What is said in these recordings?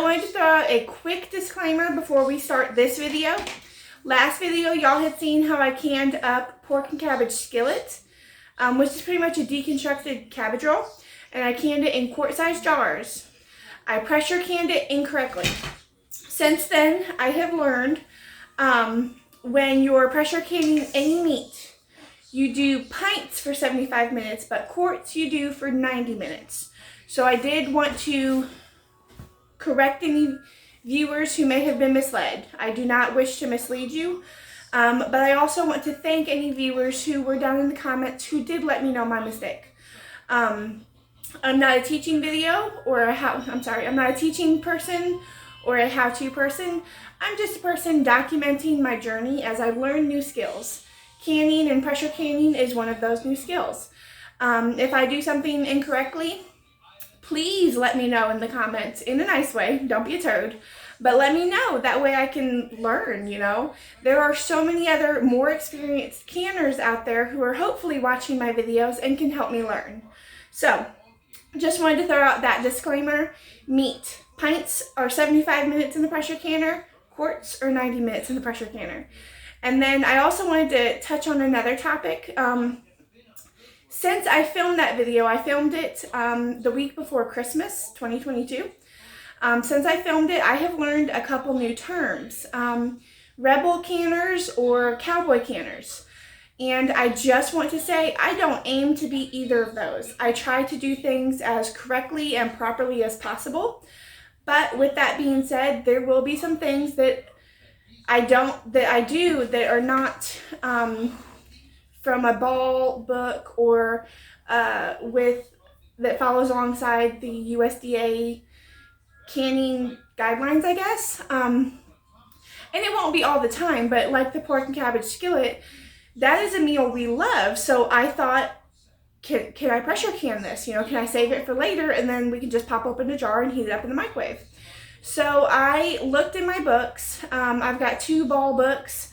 wanted to throw out a quick disclaimer before we start this video. Last video, y'all had seen how I canned up pork and cabbage skillet, which is pretty much a deconstructed cabbage roll, and I canned it in quart-sized jars. I pressure canned it incorrectly. Since then, I have learned when you're pressure canning any meat, you do pints for 75 minutes, but quarts you do for 90 minutes. So I did want to correct any viewers who may have been misled. I do not wish to mislead you, but I also want to thank any viewers who were down in the comments who did let me know my mistake. I'm not a teaching video or I'm not a teaching person or a how-to person. I'm just a person documenting my journey as I learn new skills. Canning and pressure canning is one of those new skills. If I do something incorrectly, please let me know in the comments in a nice way. Don't be a toad, but let me know. That way I can learn, you know. There are so many other more experienced canners out there who are hopefully watching my videos and can help me learn. So, just wanted to throw out that disclaimer. Meat. Pints are 75 minutes in the pressure canner. Quarts are 90 minutes in the pressure canner. And then I also wanted to touch on another topic. Since I filmed that video, I filmed it the week before Christmas, 2022. Since I filmed it, I have learned a couple new terms. Rebel canners or cowboy canners. And I just want to say, I don't aim to be either of those. I try to do things as correctly and properly as possible. But with that being said, there will be some things that I do that are not from a ball book or that follows alongside the USDA canning guidelines, I guess. And it won't be all the time, but like the pork and cabbage skillet, that is a meal we love. So I thought, can I pressure can this? You know, can I save it for later and then we can just pop open a jar and heat it up in the microwave? So I looked in my books. I've got 2 ball books.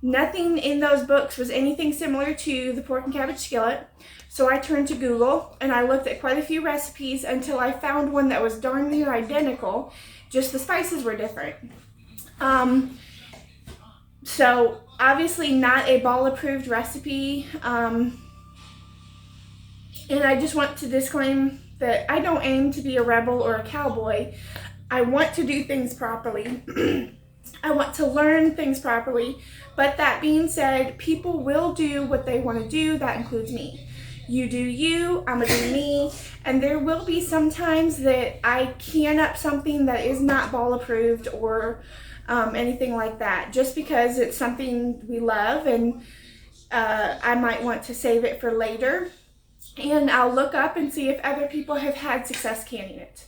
Nothing in those books was anything similar to the pork and cabbage skillet. So I turned to Google and I looked at quite a few recipes until I found one that was darn near identical. Just the spices were different. So obviously not a ball approved recipe. And I just want to disclaim that I don't aim to be a rebel or a cowboy. I want to do things properly. I want to learn things properly. But that being said, people will do what they want to do. That includes me. You do you, I'm going to do me. And there will be some times that I can up something that is not ball approved or anything like that. Just because it's something we love and I might want to save it for later. And I'll look up and see if other people have had success canning it.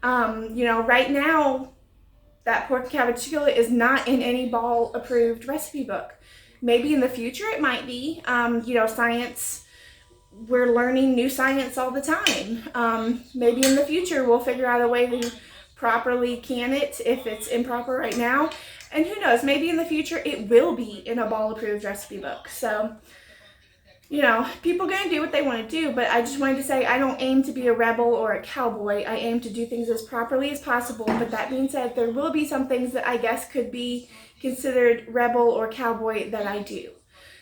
You know, right now, that pork and cabbage skillet is not in any ball approved recipe book. Maybe in the future it might be. You know, science, we're learning new science all the time. Maybe in the future we'll figure out a way to properly can it if it's improper right now. And who knows, maybe in the future it will be in a ball approved recipe book. So, you know, people are going to do what they want to do, but I just wanted to say I don't aim to be a rebel or a cowboy. I aim to do things as properly as possible, but that being said, there will be some things that I guess could be considered rebel or cowboy that I do.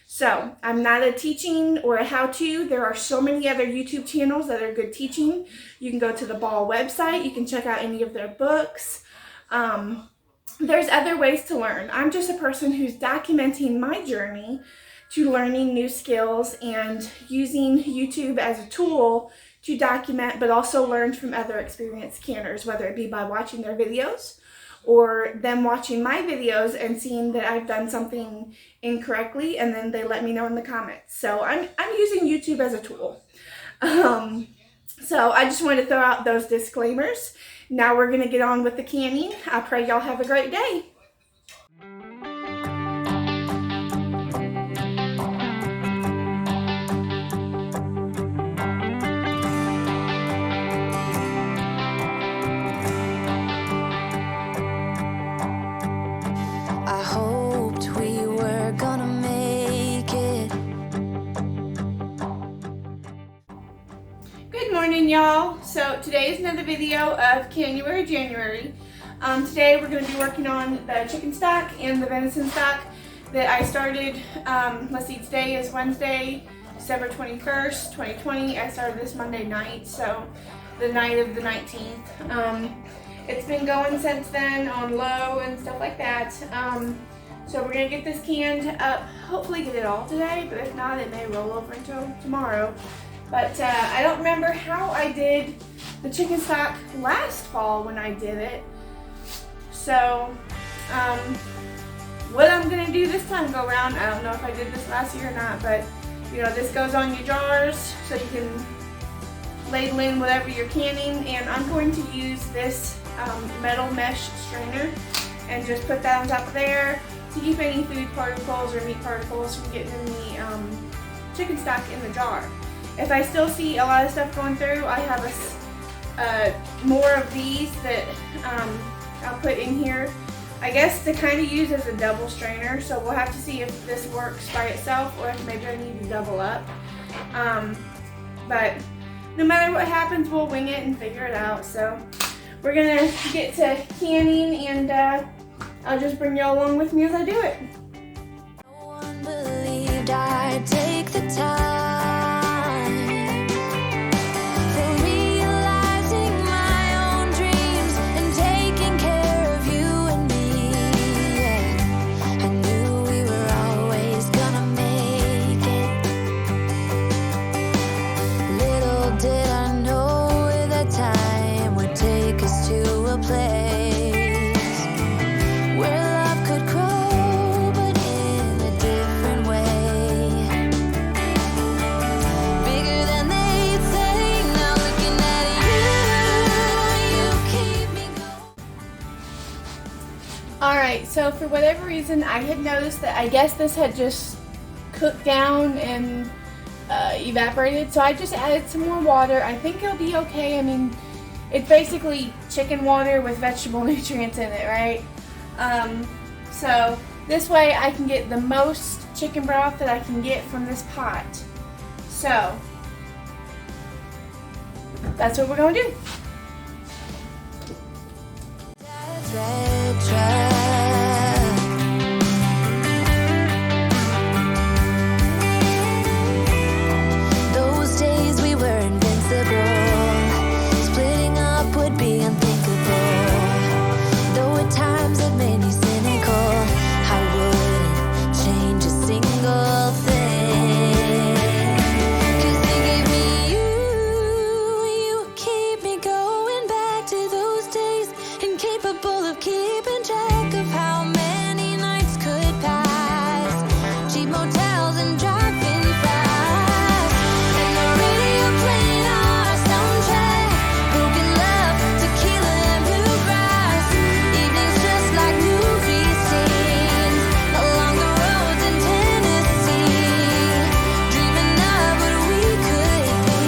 So, I'm not a teaching or a how-to. There are so many other YouTube channels that are good teaching. You can go to the Ball website. You can check out any of their books. There's other ways to learn. I'm just a person who's documenting my journey to learning new skills and using YouTube as a tool to document, but also learn from other experienced canners, whether it be by watching their videos or them watching my videos and seeing that I've done something incorrectly, and then they let me know in the comments. So I'm using YouTube as a tool. So I just wanted to throw out those disclaimers. Now we're going to get on with the canning. I pray y'all have a great day. Good morning, y'all. So today is another video of January. Today we're going to be working on the chicken stock and the venison stock that I started. Let's see, today is Wednesday, December 21st, 2020. I started this Monday night, so the night of the 19th. It's been going since then on low and stuff like that. So we're going to get this canned up, hopefully get it all today, but if not, it may roll over until tomorrow. But I don't remember how I did the chicken stock last fall when I did it. So what I'm going to do this time go around, I don't know if I did this last year or not, but you know, this goes on your jars so you can ladle in whatever you're canning, and I'm going to use this metal mesh strainer and just put that on top of there to keep any food particles or meat particles from getting in the chicken stock in the jar. If I still see a lot of stuff going through, I have more of these that I'll put in here, I guess, to kind of use as a double strainer. So we'll have to see if this works by itself or if maybe I need to double up. But no matter what happens, we'll wing it and figure it out. So we're gonna get to canning, and I'll just bring y'all along with me as I do it. No one believed I'd take the time for realizing my own dreams and taking care of you and me. Yeah. I knew we were always gonna make it. Little did I know that time would take us to a place where love could grow, but in a different way. Bigger than they'd say. Now looking at you keep me going. Alright, so for whatever reason, I had noticed that I guess this had just cooked down and evaporated, so I just added some more water. I think it'll be okay. I mean, it's basically chicken water with vegetable nutrients in it, right? So this way I can get the most chicken broth that I can get from this pot. So that's what we're going to do. Dad's red truck. Those days we were invincible. Splitting up would be unthinkable. Though at times it made me cynical, I wouldn't change a single thing. 'Cause you gave me you keep me going back to those days, incapable of keeping track of how many nights could pass. Cheap motels and driving fast, and the radio playing our soundtrack. Broken love, tequila and bluegrass. Evenings just like movie scenes along the roads in Tennessee. Dreaming of what we could be.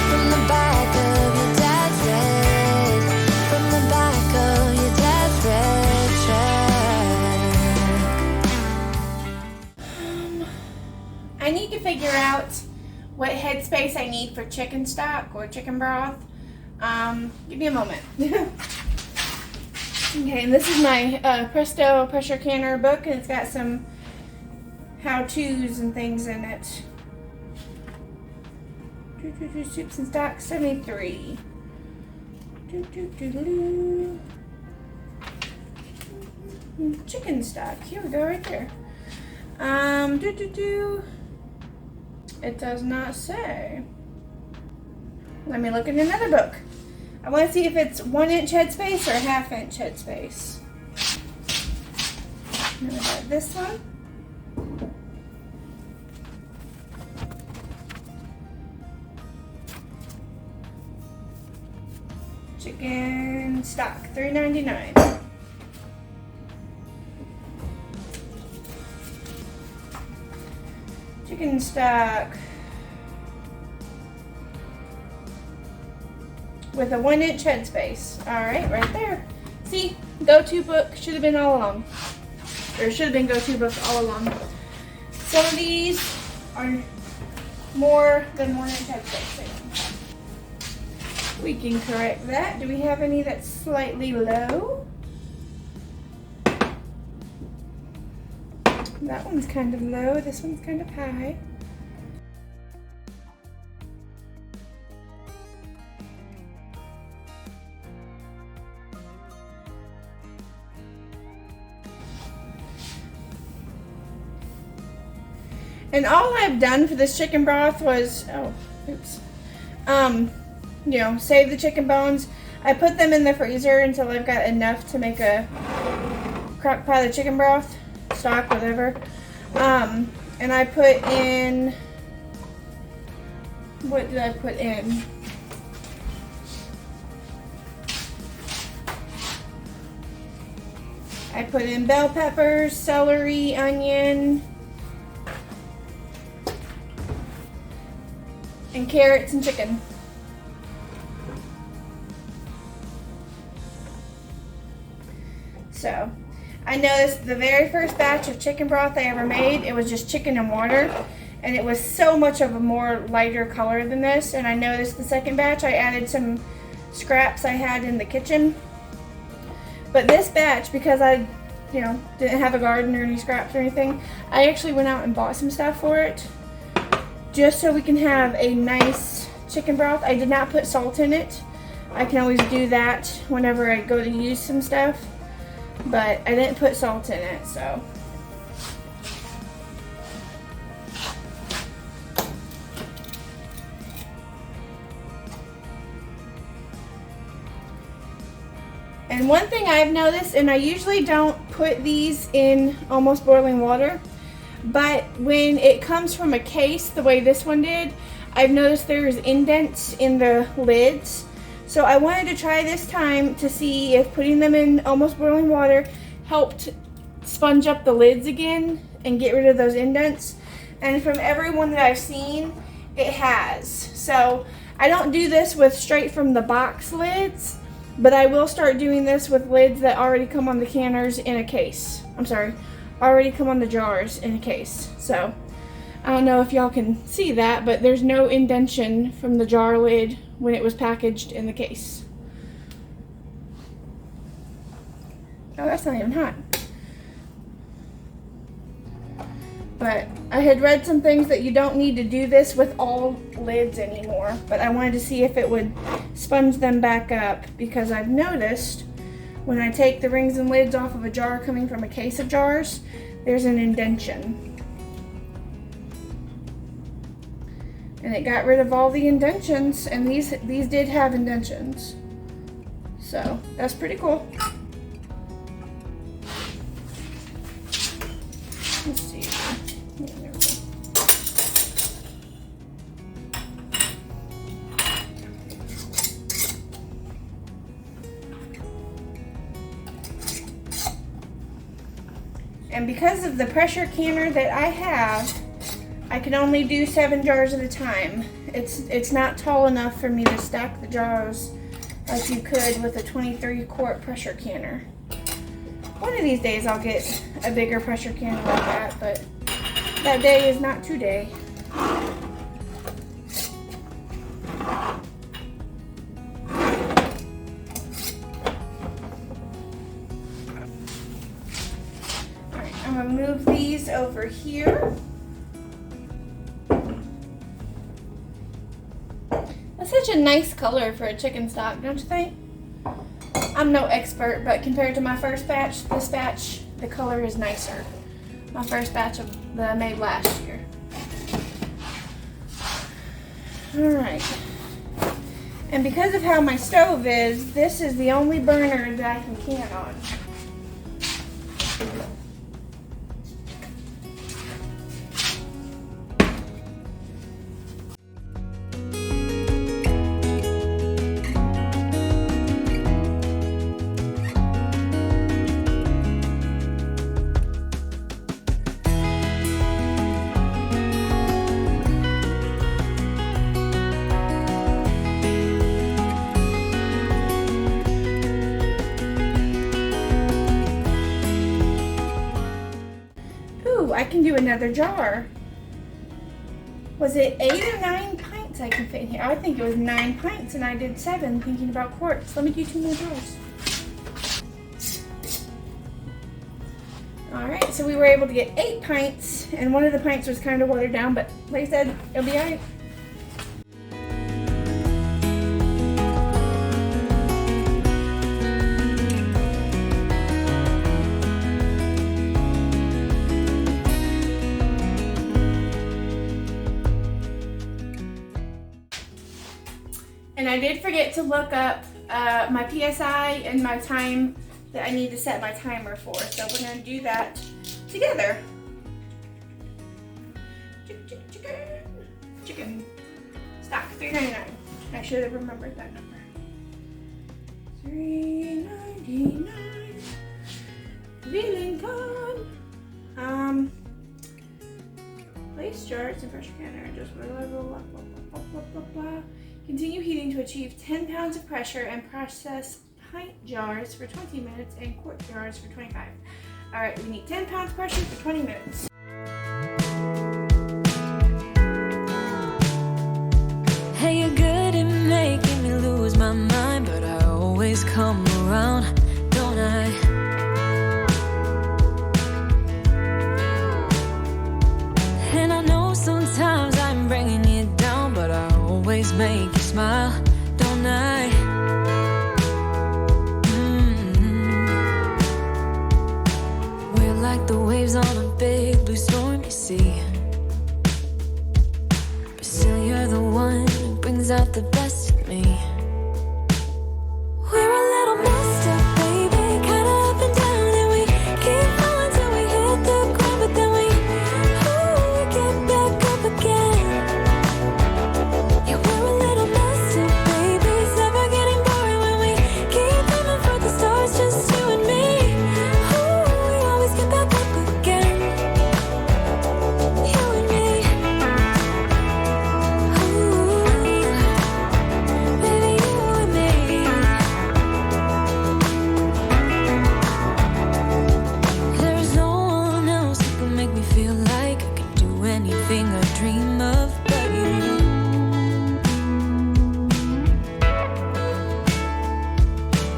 From the back of your dad's red, from the back of your dad's red truck. I need to figure out what headspace I need for chicken stock or chicken broth. Give me a moment. Okay, and this is my Presto pressure canner book, and it's got some how-tos and things in it. Soups and stock 73. Chicken stock. Here we go, right there. It does not say. Let me look in another book. I want to see if it's 1-inch headspace or 1/2-inch headspace. Then I got this one. Chicken stock, $3.99. Chicken stock with a 1-inch headspace. Alright, right there. See, go-to book should have been all along. Or should have been go-to book all along. Some of these are more than 1-inch headspace. We can correct that. Do we have any that's slightly low? That one's kind of low, this one's kind of high. And all I've done for this chicken broth was, you know, save the chicken bones. I put them in the freezer until I've got enough to make a crock pot of chicken broth, stock, whatever. And I put in, what did I put in? I put in bell peppers, celery, onion, and carrots and chicken. So, I noticed the very first batch of chicken broth I ever made, it was just chicken and water, and it was so much of a more lighter color than this. And I noticed the second batch, I added some scraps I had in the kitchen. But this batch, because I, you know, didn't have a garden or any scraps or anything, I actually went out and bought some stuff for it, just so we can have a nice chicken broth. I did not put salt in it. I can always do that whenever I go to use some stuff, but I didn't put salt in it, so. And one thing I've noticed, and I usually don't put these in almost boiling water, but when it comes from a case the way this one did, I've noticed there's indents in the lids. So I wanted to try this time to see if putting them in almost boiling water helped sponge up the lids again and get rid of those indents. And from everyone that I've seen, it has. So I don't do this with straight from the box lids, but I will start doing this with lids that already come on the canners in a case. I'm sorry, already come on the jars in a case. So I don't know if y'all can see that, but there's no indentation from the jar lid when it was packaged in the case. Oh, that's not even hot. But I had read some things that you don't need to do this with all lids anymore, but I wanted to see if it would sponge them back up, because I've noticed when I take the rings and lids off of a jar coming from a case of jars, there's an indentation. And it got rid of all the indentions, and these did have indentions. So that's pretty cool. Let's see. Yeah, there we go. And because of the pressure canner that I have, I can only do 7 jars at a time. It's not tall enough for me to stack the jars like you could with a 23-quart pressure canner. One of these days I'll get a bigger pressure canner like that, but that day is not today. Alright, I'm gonna move these over here. That's such a nice color for a chicken stock, don't you think? I'm no expert, but compared to my first batch, this batch, the color is nicer. My first batch that I made last year. Alright. And because of how my stove is, this is the only burner that I can can on. I can do another jar. Was it 8 or 9 pints pints I can fit in here. I think it was 9 pints and I did 7 thinking about quarts. Let me do 2 more jars. Alright, so we were able to get 8 pints, and one of the pints was kind of watered down, but like I said, it'll be alright. And I did forget to look up my PSI and my time that I need to set my timer for. So we're going to do that together. Chicken. Stock, $3.99. I should have remembered that number. $3.99. Feeling good. Place jars and pressure canner. Just blah, blah, blah, blah, blah, blah, blah, blah. Continue heating to achieve 10 pounds of pressure and process pint jars for 20 minutes and quart jars for 25. All right, we need 10 pounds pressure for 20 minutes. Hey, you're good at making me lose my mind, but I always come around, don't I? And I know sometimes I'm bringing you down, but I always make you smile, don't I? We're like the waves on a big blue storm, you see. But still you're the one who brings out the best in me. We're a little messed up, baby, kinda up and down, and we keep falling till we hit the ground, but then we get back up again. Yeah, we're a little messed up, baby, it's never getting boring when we keep aiming for the stars, just you and me. We always get back up again. You and me. Baby, you and me. There's no one else who can make me feel like I can do anything I dream of but you.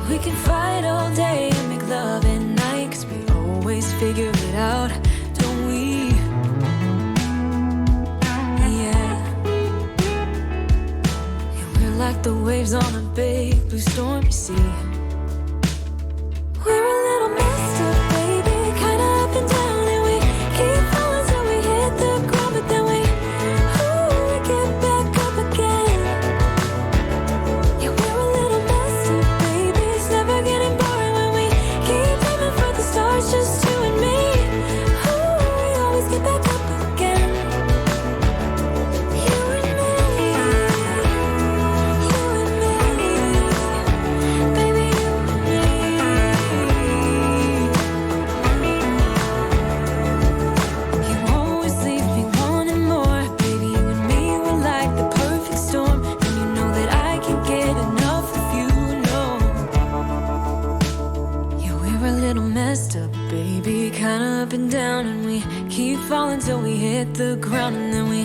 We can fight all day and make love at night, 'cause we always figure it out, don't we? Yeah. Yeah, we're like the waves on a big blue storm, you see. We're a little messed up, baby, kinda up and down, and we keep falling till we hit the ground, but then we get back up again. Yeah, we're a little messed up, baby, it's never getting boring when we keep aiming for the stars, just you and me. We always get back up again. You and me. You and me. Baby, you and me. You always leave me wanting more, baby. You and me were like the perfect storm, and you know that I can't get enough of you, no. Yeah, we're a little messed up, baby, kinda up and down, and we keep falling till we hit the ground, and then we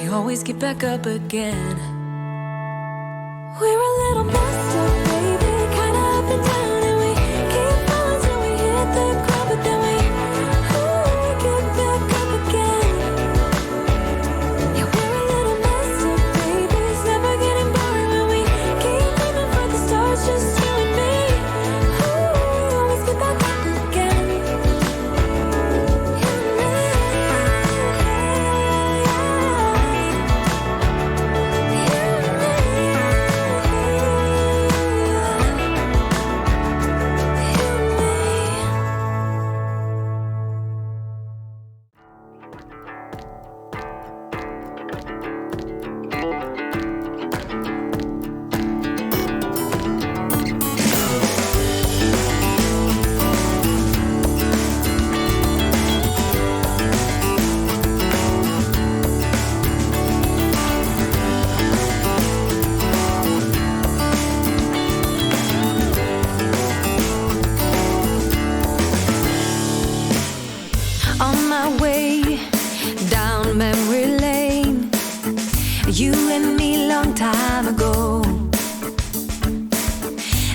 always get back up again. We're a little messed up, baby, kinda up and down, and we keep falling till we hit the ground, but then we get back up again. Yeah, we're a little messed up, baby, it's never getting boring when we keep aiming for the stars, just you and me. We always get back up again. You and me. You and me.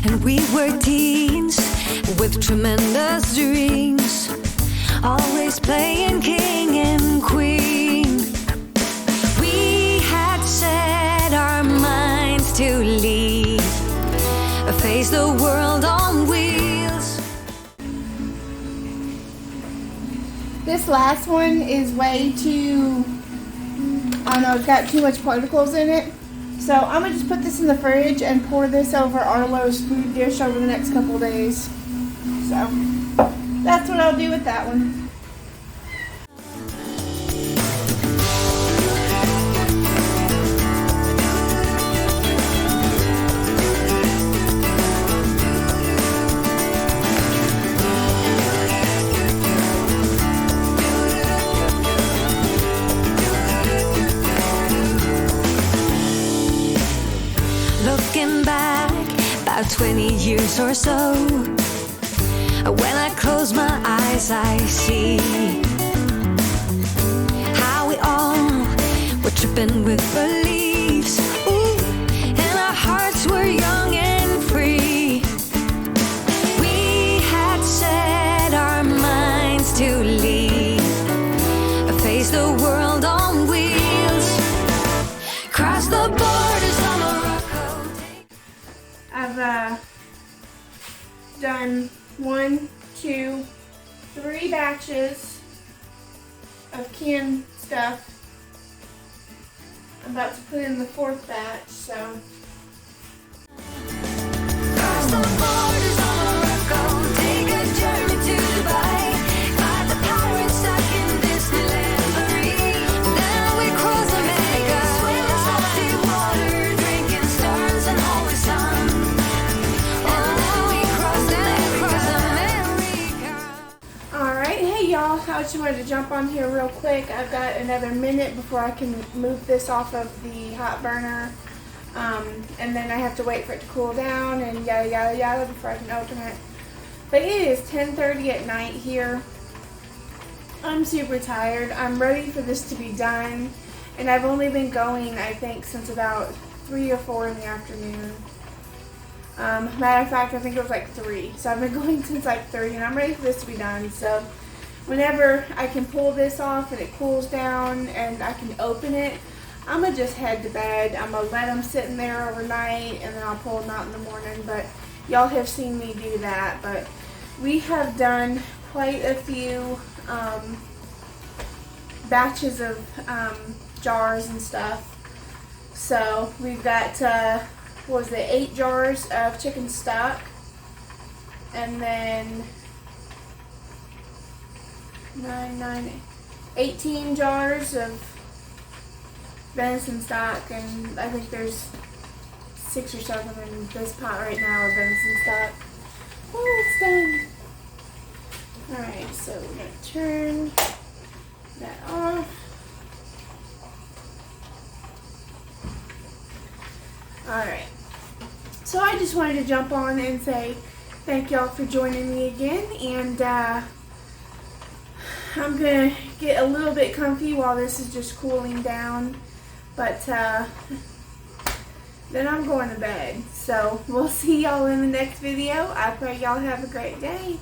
and we were teens with tremendous dreams, always playing king and queen. We had set our minds to leave, face the world on wheels. This last one is way too, I don't know, it's got too much particles in it. So I'm going to just put this in the fridge and pour this over Arlo's food dish over the next couple days. So that's what I'll do with that one. Looking back about 20 years or so, when I close my eyes I see how we all were tripping with beliefs. Ooh, and our hearts were young and free. We had set our minds to leave, face the world on wheels, cross the borders on a rock. I've done 1, 2, 3 batches of canned stuff. I'm about to put in the 4th batch, so. Cross the borders on a rock, take a journey to Dubai, fight the pirates stuck in Disneyland Paris. Then we cross America, swim in salty water, drinking stars and always sun. Alright, hey y'all, I just wanted to jump on here real quick. I've got another minute before I can move this off of the hot burner. And then I have to wait for it to cool down and yada yada yada before I can open it. But it is 10:30 at night here. I'm super tired. I'm ready for this to be done. And I've only been going, I think, since about 3 or 4 in the afternoon. Matter of fact, I think it was like 3. So I've been going since like 3 and I'm ready for this to be done. So whenever I can pull this off and it cools down and I can open it, I'm going to just head to bed. I'm going to let them sit in there overnight and then I'll pull them out in the morning. But y'all have seen me do that. But we have done quite a few batches of jars and stuff. So we've got, 8 jars of chicken stock, and then 18 jars of venison stock, and I think there's 6 or 7 in this pot right now of venison stock. Oh, it's done. Alright, so we're going to turn that off. Alright, so I just wanted to jump on and say thank y'all for joining me again, and I'm going to get a little bit comfy while this is just cooling down, but then I'm going to bed. So we'll see y'all in the next video. I pray y'all have a great day.